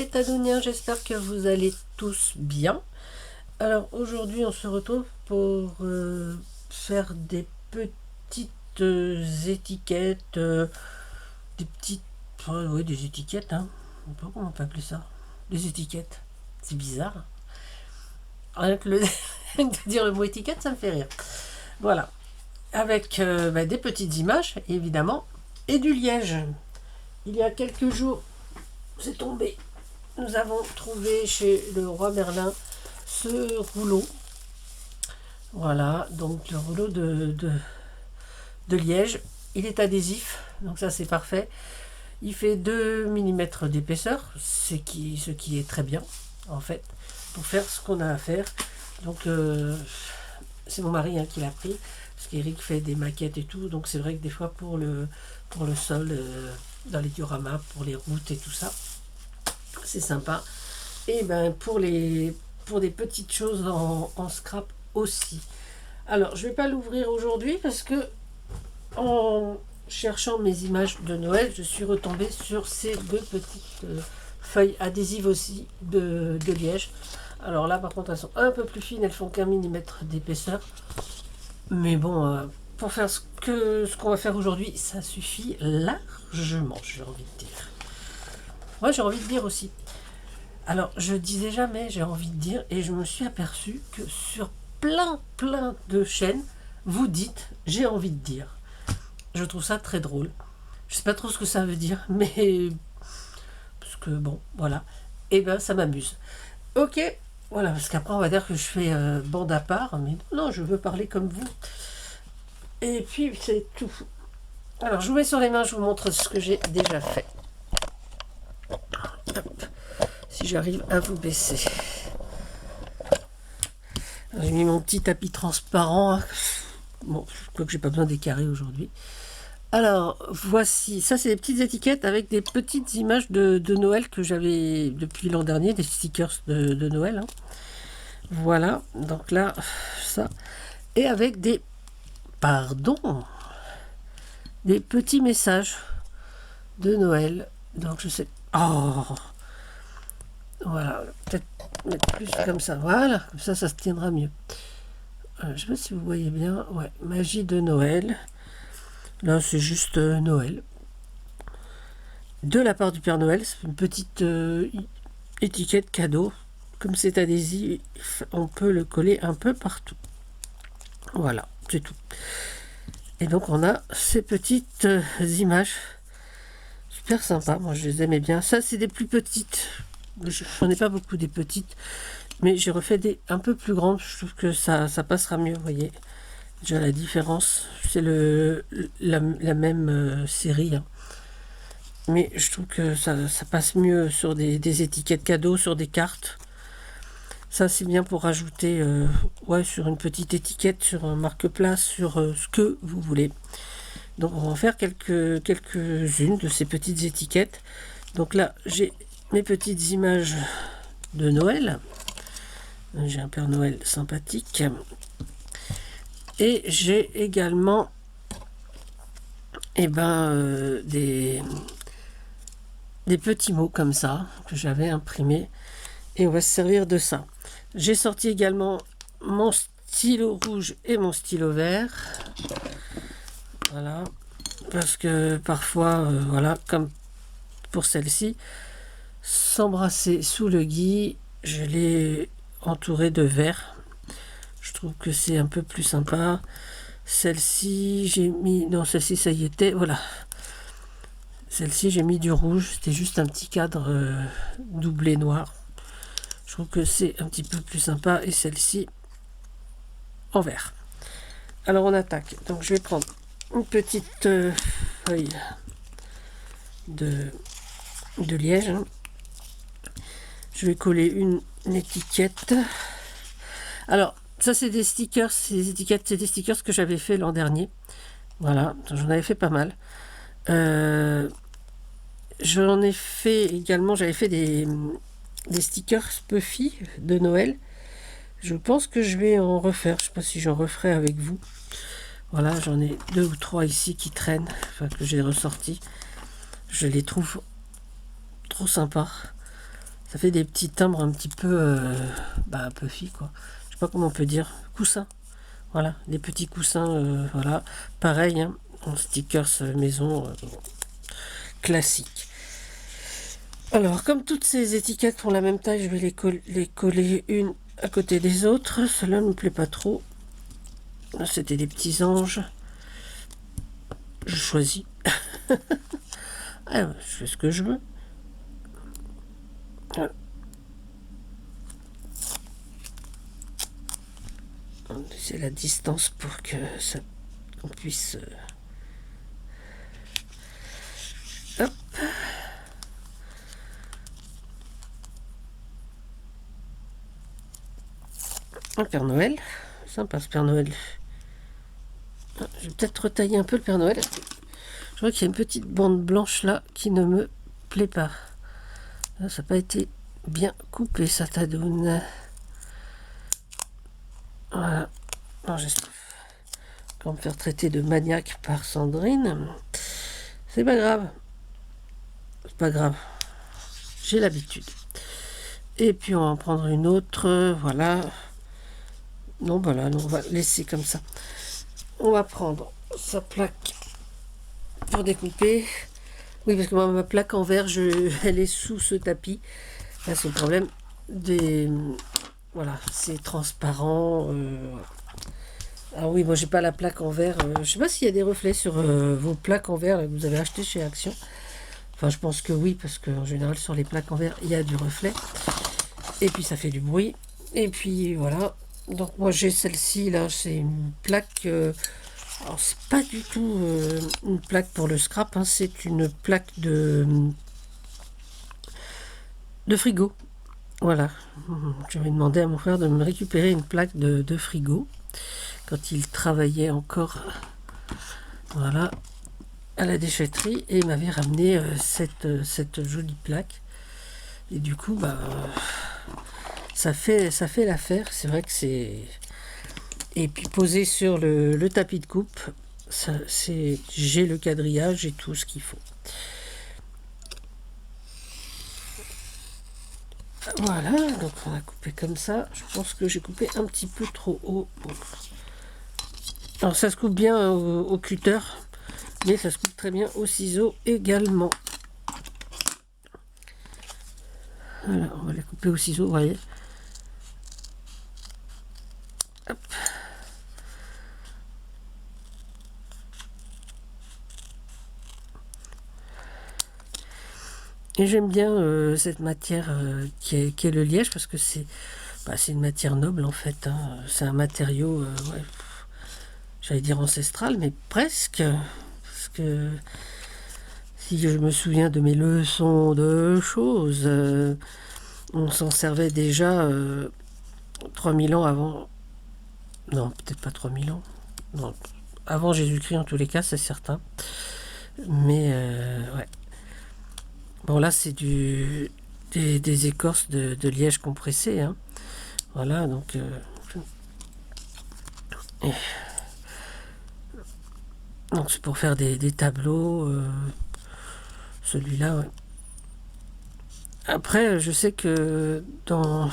les Tadoniens, j'espère que vous allez tous bien. Alors aujourd'hui on se retrouve pour faire des petites étiquettes, des petites, oui des étiquettes, hein. Je sais pas comment on peut appeler ça, des étiquettes, c'est bizarre. Rien que de dire le mot étiquette ça me fait rire. Voilà, avec des petites images évidemment et du liège. Il y a quelques jours, c'est tombé. Nous avons trouvé chez le roi Merlin ce rouleau. Voilà, donc le rouleau de liège. Il est adhésif, donc ça c'est parfait. Il fait 2 mm d'épaisseur, ce qui est très bien en fait, pour faire ce qu'on a à faire. Donc c'est mon mari qui l'a pris, parce qu'Eric fait des maquettes et tout, donc c'est vrai que des fois pour le sol, dans les dioramas, pour les routes et tout ça, c'est sympa. Et pour des petites choses en scrap aussi. Alors je vais pas l'ouvrir aujourd'hui parce que en cherchant mes images de Noël, je suis retombée sur ces 2 petites feuilles adhésives aussi de liège. Alors là par contre elles sont un peu plus fines, elles font qu'1 mm d'épaisseur, mais bon, pour faire ce qu'on va faire aujourd'hui, ça suffit largement, j'ai envie de dire. Moi j'ai envie de dire aussi. Alors, je disais jamais, j'ai envie de dire, et je me suis aperçu que sur plein de chaînes, vous dites j'ai envie de dire. Je trouve ça très drôle. Je sais pas trop ce que ça veut dire, mais parce que bon, voilà. Et ça m'amuse. Ok, voilà, parce qu'après on va dire que je fais bande à part, mais non, je veux parler comme vous. Et puis c'est tout. Alors, je vous mets sur les mains, je vous montre ce que j'ai déjà fait. Hop. Si j'arrive à vous baisser. J'ai mis mon petit tapis transparent. Bon, je crois que j'ai pas besoin des carrés aujourd'hui. Alors, voici. Ça, c'est des petites étiquettes avec des petites images de Noël que j'avais depuis l'an dernier, des stickers de Noël. Voilà. Donc là, ça. Et avec des... Pardon. Des petits messages de Noël. Donc, je sais... Oh, voilà, peut-être mettre plus comme ça. Voilà, comme ça, ça se tiendra mieux. Je ne sais pas si vous voyez bien. Ouais, magie de Noël. Là, c'est juste Noël. De la part du Père Noël, c'est une petite étiquette cadeau. Comme c'est adhésif, on peut le coller un peu partout. Voilà, c'est tout. Et donc, on a ces petites images. Super sympa, moi je les aimais bien. Ça, c'est des plus petites. J'en ai pas beaucoup des petites, mais j'ai refait des un peu plus grandes. Je trouve que ça passera mieux, vous voyez. Déjà la différence, c'est la même série, hein. Mais je trouve que ça passe mieux sur des étiquettes cadeaux, sur des cartes. Ça c'est bien pour rajouter sur une petite étiquette, sur un marque-place, sur ce que vous voulez. Donc on va en faire quelques-unes de ces petites étiquettes. Donc là j'ai mes petites images de Noël. J'ai un Père Noël sympathique. Et j'ai également des petits mots comme ça que j'avais imprimés. Et on va se servir de ça. J'ai sorti également mon stylo rouge et mon stylo vert. Voilà. Parce que parfois, voilà, comme pour celle-ci, s'embrasser sous le gui, je l'ai entouré de vert. Je trouve que c'est un peu plus sympa. Celle-ci, j'ai mis... Non, celle-ci, ça y était. Voilà. Celle-ci, j'ai mis du rouge. C'était juste un petit cadre doublé noir. Je trouve que c'est un petit peu plus sympa. Et celle-ci, en vert. Alors, on attaque. Donc, je vais prendre une petite feuille de liège. Je vais coller une étiquette. Alors, ça c'est des stickers, ces étiquettes, c'est des stickers que j'avais fait l'an dernier. Voilà, j'en avais fait pas mal. J'en ai fait également, j'avais fait des stickers Puffy de Noël. Je pense que je vais en refaire. Je sais pas si j'en referai avec vous. Voilà, j'en ai 2 ou 3 ici qui traînent, que j'ai ressortis. Je les trouve trop sympas. Ça fait des petits timbres un petit peu puffy, quoi. Je sais pas comment on peut dire. Coussins. Voilà, des petits coussins, voilà. Pareil, hein, en stickers maison classique. Alors, comme toutes ces étiquettes font la même taille, je vais les coller une à côté des autres. Cela ne me plaît pas trop. Là, c'était des petits anges. Je choisis. Je fais ce que je veux. Voilà. C'est la distance pour que ça qu'on puisse hop. Un Père Noël, sympa ce Père Noël. Je vais peut-être retailler un peu le Père Noël. Je vois qu'il y a une petite bande blanche là qui ne me plaît pas. Là, ça n'a pas été bien coupé, ça tadoune. Voilà. Alors, j'espère qu'on va me faire traiter de maniaque par Sandrine. C'est pas grave. C'est pas grave. J'ai l'habitude. Et puis on va en prendre une autre. Voilà. Non, voilà, non, on va laisser comme ça. On va prendre sa plaque pour découper. Oui, parce que moi, ma plaque en verre, elle est sous ce tapis. Là, c'est le problème des... Voilà, c'est transparent. Ah oui, moi, j'ai pas la plaque en verre. Je sais pas s'il y a des reflets sur vos plaques en verre là, que vous avez achetées chez Action. Enfin, je pense que oui, parce qu'en général, sur les plaques en verre, il y a du reflet. Et puis, ça fait du bruit. Et puis, voilà. Donc, moi, j'ai celle-ci, là. C'est une plaque... alors, c'est pas du tout une plaque pour le scrap. Hein, c'est une plaque de frigo. Voilà. J'avais demandé à mon frère de me récupérer une plaque de frigo. Quand il travaillait encore... Voilà. À la déchetterie. Et il m'avait ramené cette jolie plaque. Et du coup, ça fait l'affaire. C'est vrai que c'est... Et puis posé sur le tapis de coupe, j'ai le quadrillage, j'ai tout ce qu'il faut. Voilà, donc on a coupé comme ça. Je pense que j'ai coupé un petit peu trop haut. Bon. Alors ça se coupe bien au cutter, mais ça se coupe très bien au ciseau également. Voilà, on va la couper au ciseau, vous voyez. Hop. Et j'aime bien cette matière qui est le liège parce que c'est une matière noble en fait. Hein. C'est un matériau, j'allais dire ancestral, mais presque. Parce que si je me souviens de mes leçons de choses, on s'en servait déjà 3000 ans avant. Non, peut-être pas 3000 ans. Non, avant Jésus-Christ en tous les cas, c'est certain. Mais ouais. Bon, là, c'est des écorces de liège compressé. Hein. Voilà, donc... donc, c'est pour faire des tableaux. Celui-là, ouais. Après, je sais que dans...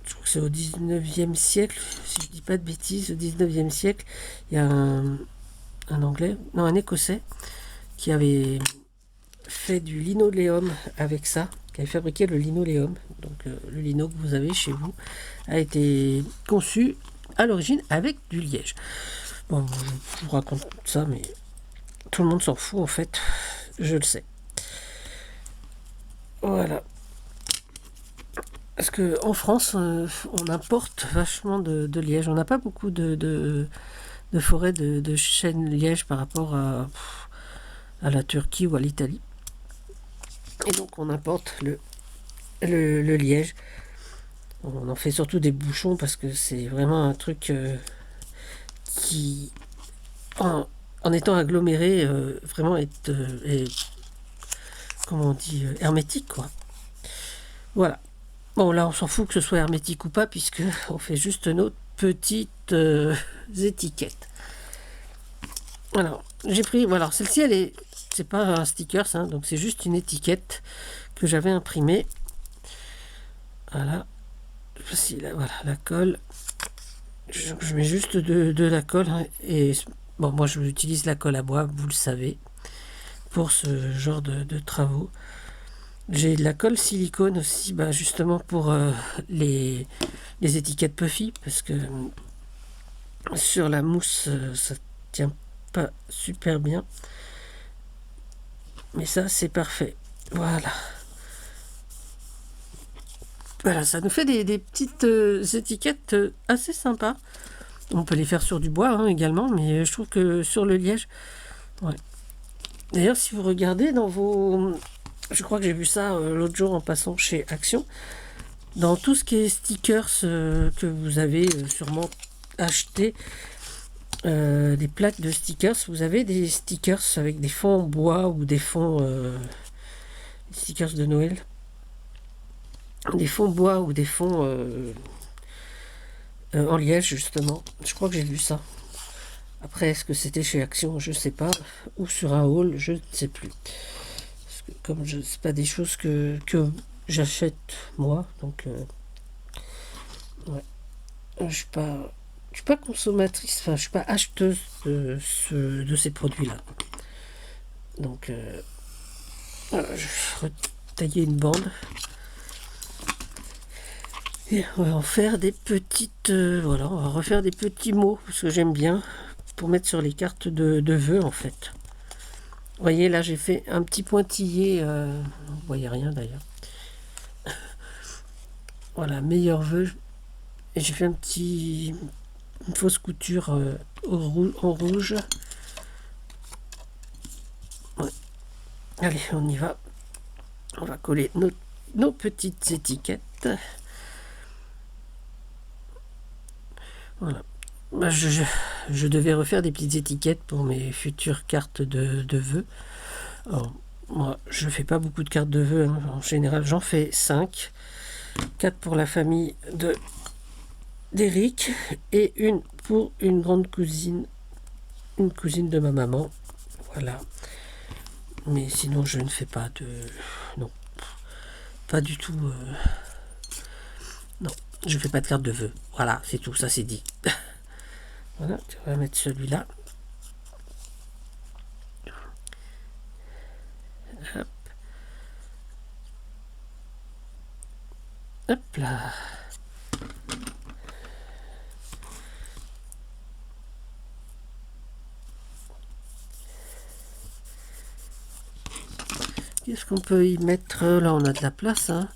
Je crois que c'est au 19e siècle, si je dis pas de bêtises, au 19e siècle, il y a un Anglais, non, un Écossais, qui avait... fait du linoléum avec ça, qui avait fabriqué le linoléum. Donc le lino que vous avez chez vous a été conçu à l'origine avec du liège. Bon, je vous raconte ça, mais tout le monde s'en fout en fait, je le sais. Voilà. Parce que en France, on importe vachement de liège. On n'a pas beaucoup de forêts de chêne liège par rapport à la Turquie ou à l'Italie. Et donc on importe le liège. On en fait surtout des bouchons parce que c'est vraiment un truc qui, en étant aggloméré, vraiment est comment on dit, hermétique, quoi. Voilà. Bon, là, on s'en fout que ce soit hermétique ou pas, puisque on fait juste nos petites étiquettes. Alors, j'ai pris... Voilà, celle-ci, elle est c'est pas un sticker, hein, donc c'est juste une étiquette que j'avais imprimée. Voilà. Voici voilà, la colle. Je mets juste de la colle, hein, et bon, moi je utilise la colle à bois, vous le savez, pour ce genre de travaux. J'ai de la colle silicone aussi, bah, justement pour les étiquettes Puffy, parce que sur la mousse, ça tient pas super bien. Mais ça, c'est parfait. Voilà. Voilà, ça nous fait des petites étiquettes assez sympas. On peut les faire sur du bois, hein, également, mais je trouve que sur le liège... Ouais. D'ailleurs, si vous regardez dans vos... Je crois que j'ai vu ça l'autre jour en passant chez Action. Dans tout ce qui est stickers que vous avez sûrement acheté, des plaques de stickers, vous avez des stickers avec des fonds en bois ou des fonds... des stickers de Noël. Des fonds bois ou des fonds en liège, justement. Je crois que j'ai vu ça. Après, est-ce que c'était chez Action? Je sais pas. Ou sur un haul, je ne sais plus. Parce que comme je sais pas des choses que j'achète moi, donc ouais. Je suis pas consommatrice, enfin je suis pas acheteuse de ces produits-là. Donc voilà, je vais retailler une bande. Et on va en faire des petites... voilà, on va refaire des petits mots, parce que j'aime bien, pour mettre sur les cartes de vœux, en fait. Vous voyez, là, j'ai fait un petit pointillé. Vous voyez rien, d'ailleurs. Voilà, meilleur vœu. Et j'ai fait une fausse couture en rouge. Ouais. Allez, on y va. On va coller nos petites étiquettes. Voilà. Bah, je devais refaire des petites étiquettes pour mes futures cartes de vœux. Alors, moi, je fais pas beaucoup de cartes de vœux, hein. En général, j'en fais 5. 4 pour la famille d'Eric et une pour une grande cousine, une cousine de ma maman. Voilà. Mais sinon, je ne fais pas de... Non. Pas du tout... Non, je fais pas de carte de vœux. Voilà, c'est tout, ça c'est dit. Voilà, on va mettre celui-là. Hop. Hop là. Qu'est-ce qu'on peut y mettre? Là, on a de la place, hein.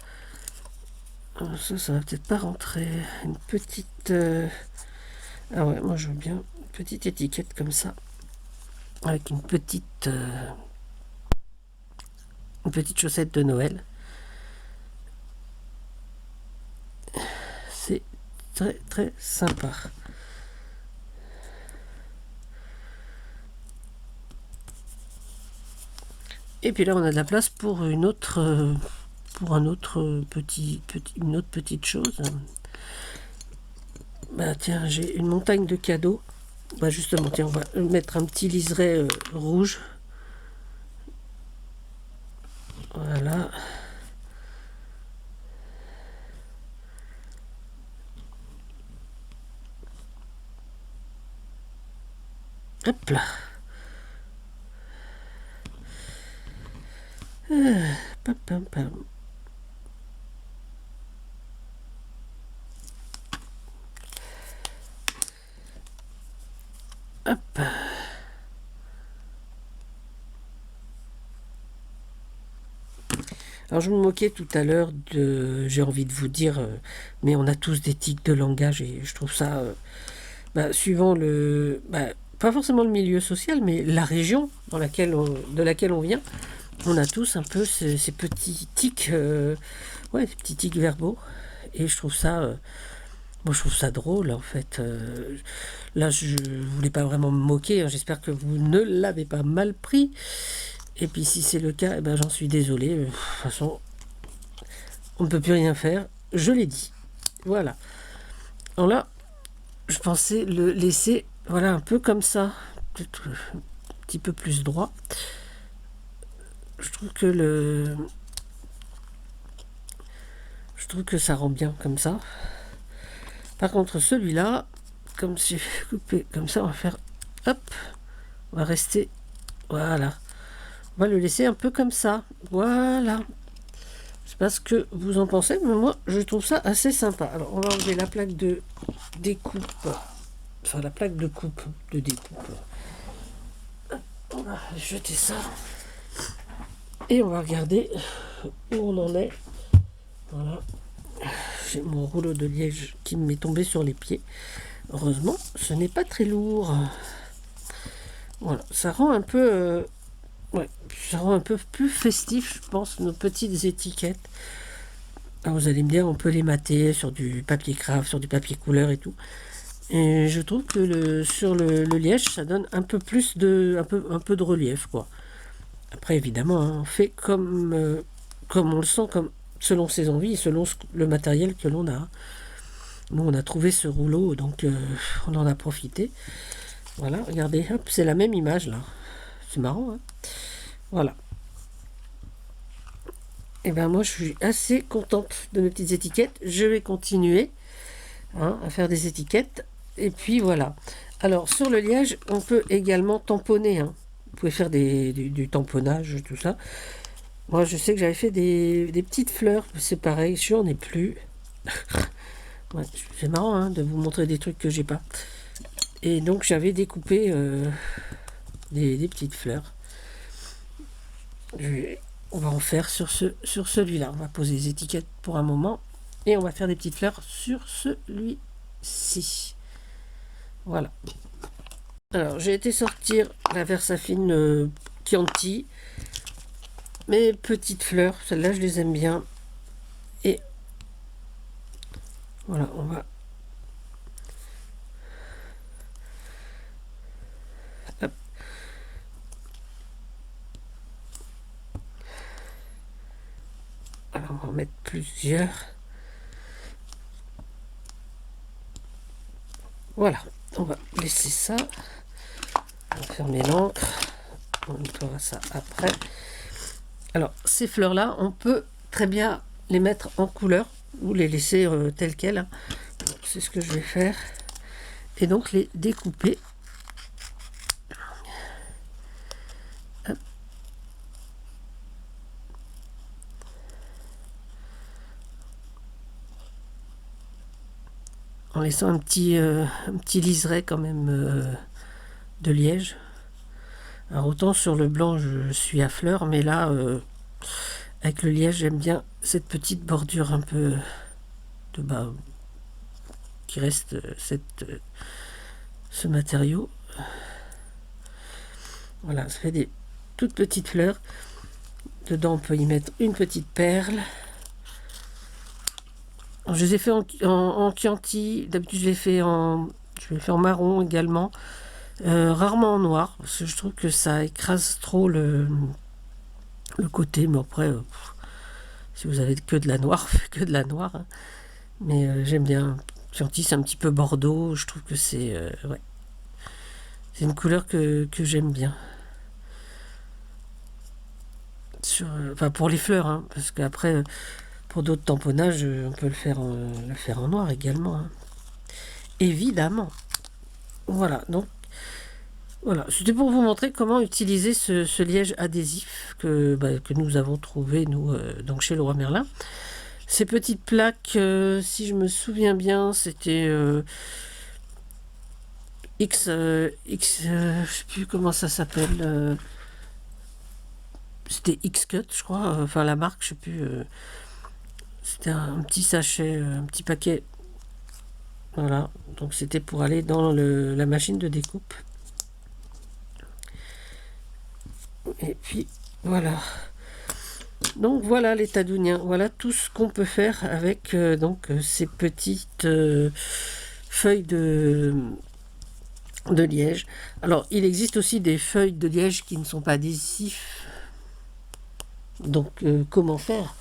Ça va peut-être pas rentrer. Une petite... Ah ouais, moi je veux bien une petite étiquette comme ça. Avec une petite chaussette de Noël. C'est très très sympa. Et puis là, on a de la place pour une autre... pour un autre une autre petite chose. Bah tiens, j'ai une montagne de cadeaux. Bah justement, tiens, on va mettre un petit liseré rouge. Voilà. Hop là. Pam, pam, pam. Hop. Alors je me moquais tout à l'heure de... J'ai envie de vous dire, mais on a tous des tics de langage et je trouve ça... suivant le... pas forcément le milieu social, mais la région de laquelle on vient, on a tous un peu ces petits tics, ouais, des petits tics verbaux. Et je trouve ça... moi, je trouve ça drôle, en fait. Là, je voulais pas vraiment me moquer, hein. J'espère que vous ne l'avez pas mal pris. Et puis, si c'est le cas, eh ben, j'en suis désolé. De toute façon, on ne peut plus rien faire. Je l'ai dit. Voilà. Alors là, je pensais le laisser, voilà, un peu comme ça. Peut-être un petit peu plus droit. Je trouve que ça rend bien comme ça. Par contre, celui-là, comme si j'ai coupé comme ça, on va faire hop, on va rester, voilà. On va le laisser un peu comme ça, voilà. Je sais pas ce que vous en pensez, mais moi, je trouve ça assez sympa. Alors, on va enlever la plaque de découpe, enfin la plaque de coupe, de découpe. On va jeter ça. Et on va regarder où on en est. Voilà. J'ai mon rouleau de liège qui m'est tombé sur les pieds. Heureusement, ce n'est pas très lourd. Voilà, ça rend un peu... ouais, ça rend un peu plus festif, je pense, nos petites étiquettes. Alors vous allez me dire, on peut les mater sur du papier craft, sur du papier couleur et tout. Et je trouve que sur le liège, ça donne un peu plus de... un peu de relief, quoi. Après, évidemment, hein, on fait comme on le sent, comme selon ses envies et selon le matériel que l'on a. Nous, on a trouvé ce rouleau, donc on en a profité. Voilà, regardez, hop, c'est la même image, là. C'est marrant, hein. Voilà. Et ben moi, je suis assez contente de mes petites étiquettes. Je vais continuer à faire des étiquettes. Et puis, voilà. Alors, sur le liège, on peut également tamponner, hein. Vous pouvez faire du tamponnage, tout ça. Moi, je sais que j'avais fait des petites fleurs. C'est pareil, je n'en ai plus. Ouais, c'est marrant hein, de vous montrer des trucs que j'ai pas. Et donc, j'avais découpé des petites fleurs. On va en faire sur celui-là. On va poser les étiquettes pour un moment. Et on va faire des petites fleurs sur celui-ci. Voilà. Alors, j'ai été sortir la Versafine Chianti. Mes petites fleurs, celles-là, je les aime bien. Et voilà, on va... Hop. Alors, on va en mettre plusieurs. Voilà, on va laisser ça. On va fermer l'encre. On nettoiera ça après. Alors, ces fleurs-là, on peut très bien les mettre en couleur ou les laisser telles quelles. C'est ce que je vais faire. Et donc, les découper. Hop. En laissant un petit liseré quand même de liège. Alors autant sur le blanc je suis à fleurs, mais là avec le liège j'aime bien cette petite bordure un peu de bas qui reste ce matériau. Voilà, ça fait des toutes petites fleurs. Dedans on peut y mettre une petite perle. Alors, je les ai fait en Chianti, d'habitude je les fais en marron également. Rarement en noir, parce que je trouve que ça écrase trop le côté, mais après, si vous avez que de la noire, que de la noire. Hein. Mais j'aime bien. Chianti, c'est un petit peu bordeaux, je trouve que c'est ouais. C'est une couleur que j'aime bien. Enfin, pour les fleurs, hein, parce qu'après, pour d'autres tamponnages, on peut le faire en noir également. Hein. Évidemment. Voilà, donc voilà, c'était pour vous montrer comment utiliser ce liège adhésif que nous avons trouvé, nous, donc chez Leroy Merlin. Ces petites plaques, si je me souviens bien, c'était je sais plus comment ça s'appelle. C'était X-Cut, je crois. Enfin, la marque, je sais plus. C'était un petit sachet, un petit paquet. Voilà, donc c'était pour aller dans la machine de découpe. Et puis voilà. Donc voilà les tadouniens. Voilà tout ce qu'on peut faire avec ces petites feuilles de liège. Alors il existe aussi des feuilles de liège qui ne sont pas adhésifs. Donc comment faire?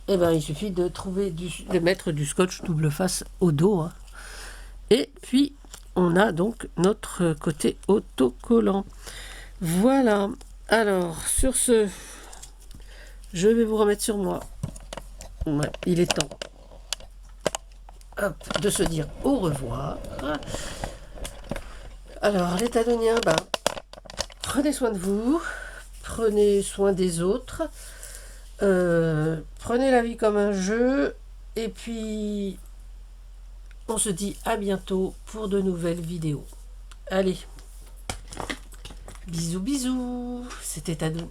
Eh ben il suffit de mettre du scotch double face au dos. Hein. Et puis on a donc notre côté autocollant. Voilà. Alors, sur ce, Je vais vous remettre sur moi. Ouais, il est temps, hop, de se dire au revoir. Alors, les Tadoniens, bah, prenez soin de vous, prenez soin des autres, prenez la vie comme un jeu, et puis on se dit à bientôt pour de nouvelles vidéos. Allez, bisous bisous, c'était Tadou.